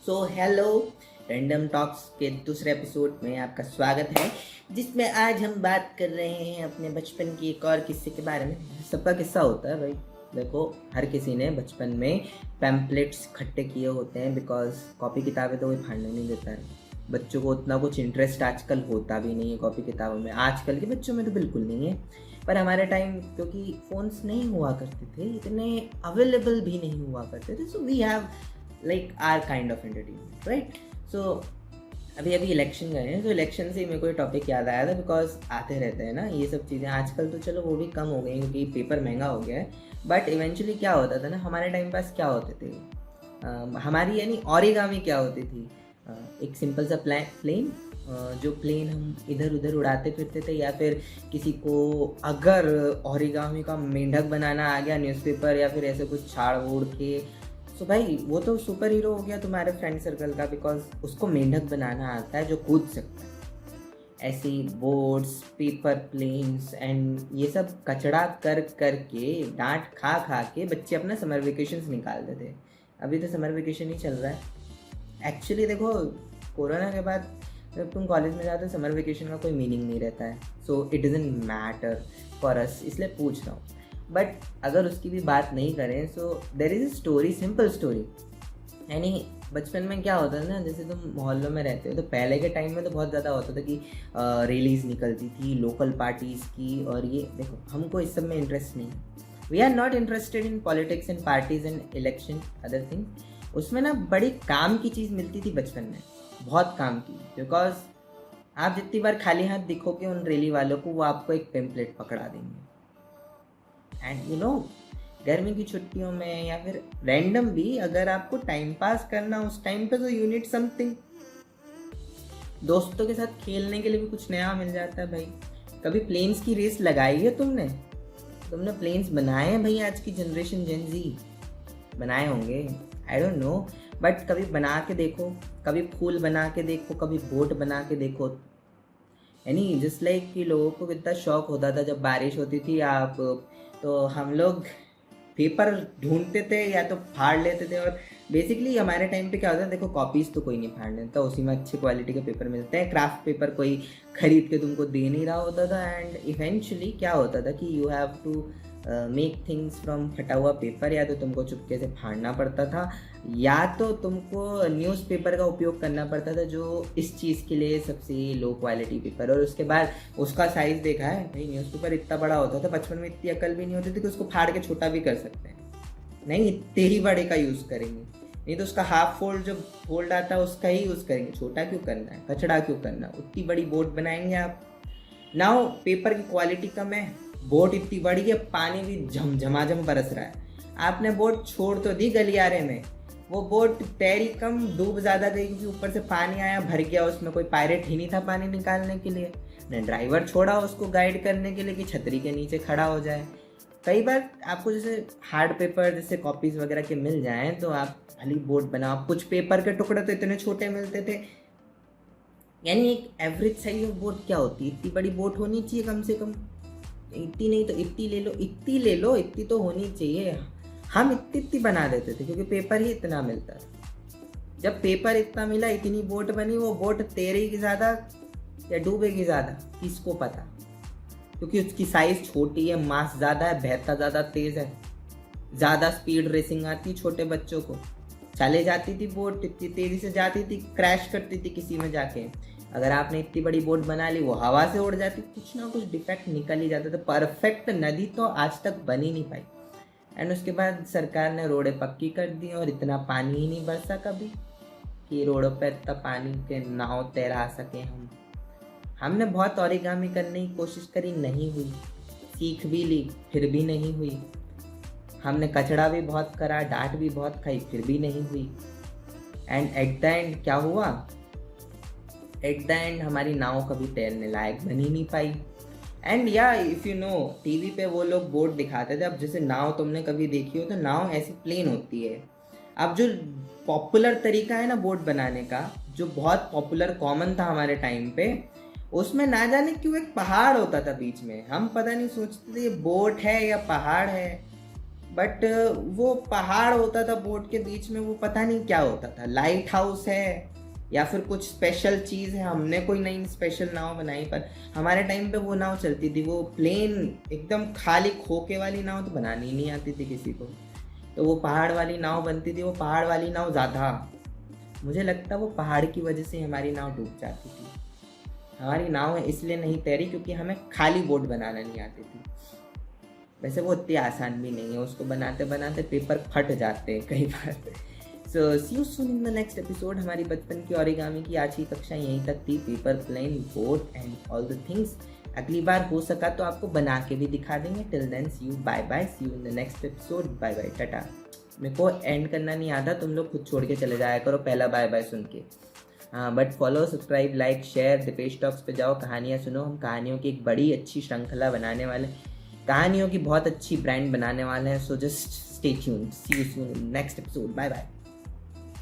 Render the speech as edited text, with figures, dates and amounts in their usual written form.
So hello, random talks के दूसरे episode में आपका स्वागत है, जिसमें आज हम बात कर रहे हैं अपने बचपन की एक और किस्से के बारे में। सबका किस्सा होता है भाई। देखो, हर किसी ने बचपन में पैम्पलेट्स इकट्ठे किए होते हैं, बिकॉज कॉपी किताबें तो कोई फाड़ने नहीं देता है। बच्चों को उतना कुछ इंटरेस्ट आजकल होता भी नहीं है कॉपी किताबों में। आजकल के बच्चों में तो बिल्कुल नहीं है, पर हमारे टाइम क्योंकि फ़ोन्स नहीं हुआ करते थे, इतने अवेलेबल भी नहीं हुआ करते थे, so we have like our kind of entertainment, right. So अभी इलेक्शन गए हैं, तो इलेक्शन से मेरे को ये टॉपिक याद आया था, बिकॉज आते रहते हैं ना ये सब चीज़ें। आजकल तो चलो वो भी कम हो गई क्योंकि पेपर महंगा हो गया है, बट इवेंचुअली क्या होता था ना, हमारे टाइम पास क्या होते थे, हमारी यानी ओरिगामी क्या होती थी। एक सिंपल सा प्लेन, जो प्लेन हम इधर उधर उड़ाते फिरते थे, या फिर किसी को अगर ओरिगामी का मेंढक बनाना आ गया न्यूज़पेपर या फिर ऐसे कुछ छाड़ ओढ़ के, तो भाई वो तो सुपर हीरो हो गया तुम्हारे फ्रेंड सर्कल का, बिकॉज उसको मेंढक बनाना आता है जो कूद सकता है। ऐसी बोर्ड्स, पेपर प्लेन्स एंड ये सब कचड़ा कर कर के, डांट खा खा के बच्चे अपना समर वेकेशंस निकालते थे। अभी तो समर वेकेशन ही चल रहा है। एक्चुअली देखो, कोरोना के बाद जब तुम कॉलेज में जाते हो, समर वेकेशन का कोई मीनिंग नहीं रहता है। So it doesn't matter for us, इसलिए पूछ रहा हूँ। बट अगर उसकी भी बात नहीं करें, so there is a story, simple story. यानी बचपन में क्या होता है ना, जैसे तुम मोहल्लों में रहते हो, तो पहले के टाइम में तो बहुत ज़्यादा होता था कि रैलीज निकलती थी लोकल पार्टीज़ की, और ये देखो हमको इस सब में इंटरेस्ट नहीं है। We are not interested in politics and parties and election other thing. उसमें ना बड़ी काम की चीज़ मिलती थी बचपन में, बहुत काम की, बिकॉज आप जितनी बार खाली हाथ दिखोगे उन रैली वालों को, वो आपको एक पेम्पलेट पकड़ा देंगे। एंड यू नो, गर्मी की छुट्टियों में या फिर रैंडम भी अगर आपको टाइम पास करना उस टाइम पे, तो यू नीड समथिंग। दोस्तों के साथ खेलने के लिए भी कुछ नया मिल जाता है भाई। कभी प्लेन्स की रेस लगाई है तुमने? तुमने प्लेन्स बनाए हैं भाई? आज की जनरेशन जेन जी बनाए होंगे, आई डोंट नो, बट कभी बना के देखो, कभी फूल बना के देखो, कभी बोट बना के देखो। यानी जस्ट लाइक कि लोगों को कितना शौक होता था जब बारिश होती थी, आप तो हम लोग पेपर ढूंढते थे या तो फाड़ लेते थे। और बेसिकली हमारे टाइम पे क्या होता है, देखो कॉपीज़ तो कोई नहीं फाड़ लेता, उसी में अच्छी क्वालिटी के पेपर मिलते हैं। क्राफ्ट पेपर कोई खरीद के तुमको दे नहीं रहा होता था। एंड इवेंचुअली क्या होता था कि you have to make things from फटा हुआ पेपर, या तो तुमको चुपके से फाड़ना पड़ता था, या तो तुमको न्यूज़पेपर का उपयोग करना पड़ता था, जो इस चीज़ के लिए सबसे लो क्वालिटी पेपर। और उसके बाद उसका साइज़ देखा है भाई, न्यूज़पेपर इतना बड़ा होता था, बचपन में इतनी अकल भी नहीं होती थी कि उसको फाड़ के छोटा भी कर सकते हैं। नहीं, इतने ही बड़े का यूज़ करेंगे, नहीं तो उसका हाफ फोल्ड जो फोल्ड आता है उसका ही यूज़ करेंगे। छोटा क्यों करना है, कचड़ा क्यों करना है, उतनी बड़ी बोर्ड बनाएंगे आप। नाउ पेपर की क्वालिटी कम है, बोट इतनी बड़ी है, पानी भी झमाझम बरस रहा है, आपने बोट छोड़ तो दी गलियारे में, वो बोट तैरी कम, डूब ज़्यादा गई क्योंकि ऊपर से पानी आया, भर गया, उसमें कोई पायरेट ही नहीं था पानी निकालने के लिए, ने ड्राइवर छोड़ा उसको गाइड करने के लिए कि छतरी के नीचे खड़ा हो जाए। कई बार आपको जैसे हार्ड पेपर जैसे कॉपीज़ वगैरह के मिल जाएं, तो आप भली बोर्ड बनाओ। कुछ पेपर के टुकड़े तो इतने छोटे मिलते थे, यानी एक एवरेज साइज ऑफ बोट क्या होती है, इतनी बड़ी बोट होनी चाहिए कम से कम, इतनी नहीं तो इतनी ले लो, इतनी ले लो, इतनी तो होनी चाहिए। हम इतनी इतनी बना देते थे क्योंकि पेपर ही इतना मिलता है। जब पेपर इतना मिला, इतनी बोट बनी, वो बोट तैरेगी ज़्यादा या डूबेगी ज़्यादा, किसको पता, क्योंकि उसकी साइज़ छोटी है, मास ज़्यादा है, बहता ज़्यादा तेज़ है, ज़्यादा स्पीड रेसिंग आती छोटे बच्चों को, चले जाती थी बोट, इतनी तेज़ी से जाती थी, क्रैश करती थी किसी में जाके। अगर आपने इतनी बड़ी बोट बना ली, वो हवा से उड़ जाती, कुछ ना कुछ डिफेक्ट निकल ही जाता था। परफेक्ट नदी तो आज तक बन ही नहीं पाई। एंड उसके बाद सरकार ने रोडें पक्की कर दी, और इतना पानी ही नहीं बरसा कभी कि रोडों पर इतना पानी के नाव तैरा सके हम। हमने बहुत ओरिगामी करने की कोशिश करी, नहीं हुई, सीख भी ली, फिर भी नहीं हुई। हमने कचड़ा भी बहुत करा, डांट भी बहुत खाई, फिर भी नहीं हुई। एंड एट द एंड क्या हुआ, एट द एंड हमारी नाव कभी तैरने लायक बन ही नहीं पाई। एंड या इफ़ यू नो, टीवी पे वो लोग बोट दिखाते थे। अब जैसे नाव तुमने कभी देखी हो, तो नाव ऐसी प्लेन होती है। अब जो पॉपुलर तरीका है ना बोट बनाने का, जो बहुत पॉपुलर कॉमन था हमारे टाइम पे, उसमें ना जाने क्यों एक पहाड़ होता था बीच में। हम पता नहीं सोचते थे ये बोट है या पहाड़ है। बट वो पहाड़ होता था बोट के बीच में, वो पता नहीं क्या होता था, लाइट हाउस है या फिर कुछ स्पेशल चीज़ है। हमने कोई नई स्पेशल नाव बनाई, पर हमारे टाइम पे वो नाव चलती थी, वो प्लेन एकदम खाली खोके वाली नाव तो बनानी नहीं आती थी किसी को, तो वो पहाड़ वाली नाव बनती थी। वो पहाड़ वाली नाव ज़्यादा, मुझे लगता है वो पहाड़ की वजह से हमारी नाव डूब जाती थी। हमारी नाव इसलिए नहीं तैरी क्योंकि हमें खाली बोट बनाना नहीं आती थी। वैसे वो इतनी आसान भी नहीं है, उसको बनाते बनाते पेपर फट जाते हैं कई बार। So see you soon in the next episode. हमारी बचपन की ओरिगामी की आज की कक्षा यहीं तक थी, paper plane boat and all the things. अगली बार हो सका तो आपको बना के भी दिखा देंगे। Till then see you, bye bye, see you in the next episode, bye bye, टाटा। मेरे को एंड करना नहीं आता, तुम लोग खुद छोड़ के चले जाया करो पहला बाय बाय सुन के। हाँ, but follow, subscribe, like, share. Dipesh talks पे जाओ, कहानियाँ सुनो। हम कहानियों की एक बड़ी अच्छी श्रृंखला बनाने वाले, कहानियों की बहुत अच्छी ब्रांड बनाने वाले हैं। So just stay tuned. See you soon in next episode, bye bye.